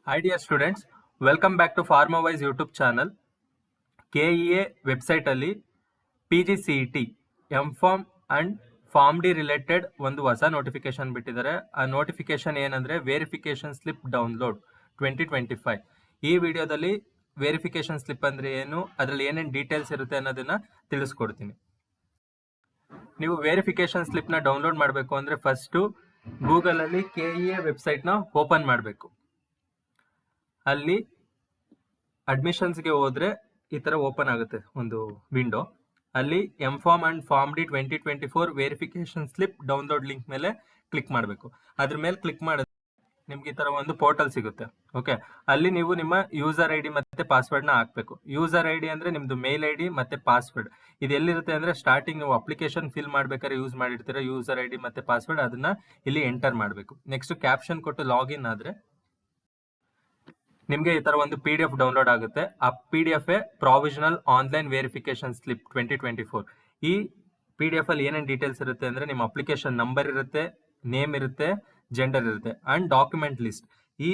Hi dear students, welcome back to PharmaWise YouTube channel. KEA website ಅಲ್ಲಿ PGCET M.Pharm and form D related ಒಂದು ಹೊಸ notification ಬಿಟ್ಟಿದ್ದಾರೆ. ಆ notification ಏನಂದ್ರೆ verification slip download 2025. ಈ ವಿಡಿಯೋದಲ್ಲಿ ವೆರಿಫಿಕೇಶನ್ ಸ್ಲಿಪ್ ಅಂದ್ರೆ ಏನು, ಅದರಲ್ಲಿ ಏನೇನು ಡೀಟೇಲ್ಸ್ ಇರುತ್ತೆ ಅನ್ನೋದನ್ನ ತಿಳಿಸ್ಕೊಡ್ತೀನಿ. ನೀವು ವೆರಿಫಿಕೇಶನ್ ಸ್ಲಿಪ್ ನ ಡೌನ್ಲೋಡ್ ಮಾಡಬೇಕು ಅಂದ್ರೆ ಫಸ್ಟ್ ಗೂಗಲ್ ಅಲ್ಲಿ KEA ವೆಬ್ಸೈಟ್ ನ ಓಪನ್ ಮಾಡಬೇಕು. ಅಲ್ಲಿ ಅಡ್ಮಿಷನ್ಸ್ಗೆ ಹೋದ್ರೆ ಈ ತರ ಓಪನ್ ಆಗುತ್ತೆ ಒಂದು ವಿಂಡೋ. ಅಲ್ಲಿ M.Pharm and form D 2024 verification slip download link ಮೇಲೆ ಕ್ಲಿಕ್ ಮಾಡಬೇಕು. ಅದ್ರ ಮೇಲೆ ಕ್ಲಿಕ್ ಮಾಡಿದ್ರೆ ನಿಮ್ಗೆ ಈ ತರ ಒಂದು ಪೋರ್ಟಲ್ ಸಿಗುತ್ತೆ. ಓಕೆ, ಅಲ್ಲಿ ನೀವು ನಿಮ್ಮ ಯೂಸರ್ ಐಡಿ ಮತ್ತೆ ಪಾಸ್ವರ್ಡ್ ನ ಹಾಕ್ಬೇಕು. ಯೂಸರ್ ಐಡಿ ಅಂದ್ರೆ ನಿಮ್ದು ಮೇಲ್ ಐಡಿ ಮತ್ತೆ ಪಾಸ್ವರ್ಡ್. ಇದು ಎಲ್ಲಿರುತ್ತೆ ಅಂದ್ರೆ ಸ್ಟಾರ್ಟಿಂಗ್ ನೀವು ಅಪ್ಲಿಕೇಶನ್ ಫಿಲ್ ಮಾಡ್ಬೇಕಾದ್ರೆ ಯೂಸ್ ಮಾಡಿರ್ತೀರ ಯೂಸರ್ ಐಡಿ ಮತ್ತೆ ಪಾಸ್ವರ್ಡ್, ಅದನ್ನ ಇಲ್ಲಿ ಎಂಟರ್ ಮಾಡಬೇಕು. ನೆಕ್ಸ್ಟ್ ಕ್ಯಾಪ್ಷನ್ ಕೊಟ್ಟು ಲಾಗಿನ್ ಆದ್ರೆ ನಿಮ್ಗೆ ಈ ತರ ಒಂದು PDF ಡೌನ್ಲೋಡ್ ಆಗುತ್ತೆ. ಆ PDF provisional online verification slip 2024. ಈ PDF ಅಲ್ಲಿ ಏನೇನು ಡೀಟೇಲ್ಸ್ ಇರುತ್ತೆ ಅಂದ್ರೆ ನಿಮ್ಮ ಅಪ್ಲಿಕೇಶನ್ ನಂಬರ್ ಇರುತ್ತೆ, ನೇಮ್ ಇರುತ್ತೆ, ಜೆಂಡರ್ ಇರುತ್ತೆ ಅಂಡ್ ಡಾಕ್ಯುಮೆಂಟ್ ಲಿಸ್ಟ್. ಈ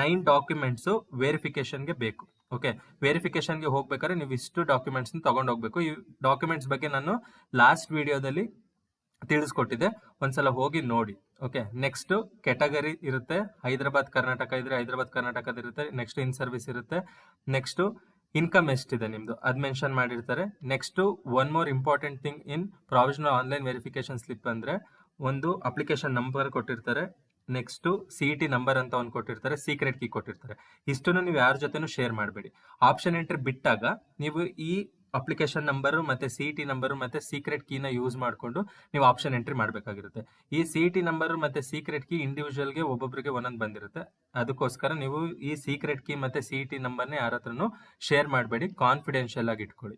9 ಡಾಕ್ಯುಮೆಂಟ್ಸ್ ವೆರಿಫಿಕೇಶನ್ಗೆ ಬೇಕು. ಓಕೆ, ವೆರಿಫಿಕೇಶನ್ಗೆ ಹೋಗ್ಬೇಕಾದ್ರೆ ನೀವು ಇಷ್ಟು ಡಾಕ್ಯುಮೆಂಟ್ಸ್ ತಗೊಂಡು ಹೋಗ್ಬೇಕು. ಈ ಡಾಕ್ಯುಮೆಂಟ್ಸ್ ಬಗ್ಗೆ ನಾನು ಲಾಸ್ಟ್ ವಿಡಿಯೋದಲ್ಲಿ ತಿಳಿಸ್ಕೊಟ್ಟಿದ್ದೆ, ಒಂದ್ಸಲ ಹೋಗಿ ನೋಡಿ. ಓಕೆ, ನೆಕ್ಸ್ಟ್ ಕೆಟಗರಿ ಇರುತ್ತೆ. ಹೈದರಾಬಾದ್ ಕರ್ನಾಟಕ ಇದ್ರೆ ಹೈದರಾಬಾದ್ ಕರ್ನಾಟಕದ ಇರುತ್ತೆ. ನೆಕ್ಸ್ಟ್ ಇನ್ ಸರ್ವಿಸ್ ಇರುತ್ತೆ. ನೆಕ್ಸ್ಟ್ ಇನ್ಕಮ್ ಎಷ್ಟಿದೆ ನಿಮ್ದು ಅದ್ ಮೆನ್ಷನ್ ಮಾಡಿರ್ತಾರೆ. Next one more important thing in provisional online verification slip ಅಂದ್ರೆ ಒಂದು ಅಪ್ಲಿಕೇಶನ್ ನಂಬರ್ ಕೊಟ್ಟಿರ್ತಾರೆ. ನೆಕ್ಸ್ಟ್ CET ನಂಬರ್ ಅಂತ ಒಂದು ಕೊಟ್ಟಿರ್ತಾರೆ, ಸೀಕ್ರೆಟ್ ಕೀ ಕೊಟ್ಟಿರ್ತಾರೆ. ಇಷ್ಟನ್ನು ನೀವು ಯಾರ ಜೊತೆನೂ ಶೇರ್ ಮಾಡಬೇಡಿ. ಆಪ್ಷನ್ ಎಂಟ್ರಿ ಬಿಟ್ಟಾಗ ನೀವು ಈ ಅಪ್ಲಿಕೇಶನ್ ನಂಬರ್ ಮತ್ತೆ CET ನಂಬರ್ ಮತ್ತೆ ಸೀಕ್ರೆಟ್ ಕೀನ ಯೂಸ್ ಮಾಡಿಕೊಂಡು ನೀವು ಆಪ್ಷನ್ ಎಂಟ್ರಿ ಮಾಡಬೇಕಾಗಿರುತ್ತೆ. ಈ CET ನಂಬರ್ ಮತ್ತೆ ಸೀಕ್ರೆಟ್ ಕೀ ಇಂಡಿವಿಜುವಲ್ಗೆ ಒಬ್ಬೊಬ್ಬರಿಗೆ ಒಂದೊಂದು ಬಂದಿರುತ್ತೆ. ಅದಕ್ಕೋಸ್ಕರ ನೀವು ಈ ಸೀಕ್ರೆಟ್ ಕೀ ಮತ್ತೆ CET ನಂಬರ್ನ ಯಾರ ಹತ್ರನೂ ಶೇರ್ ಮಾಡಬೇಡಿ, ಕಾನ್ಫಿಡೆನ್ಷಿಯಲ್ ಆಗಿ ಇಟ್ಕೊಳ್ಳಿ.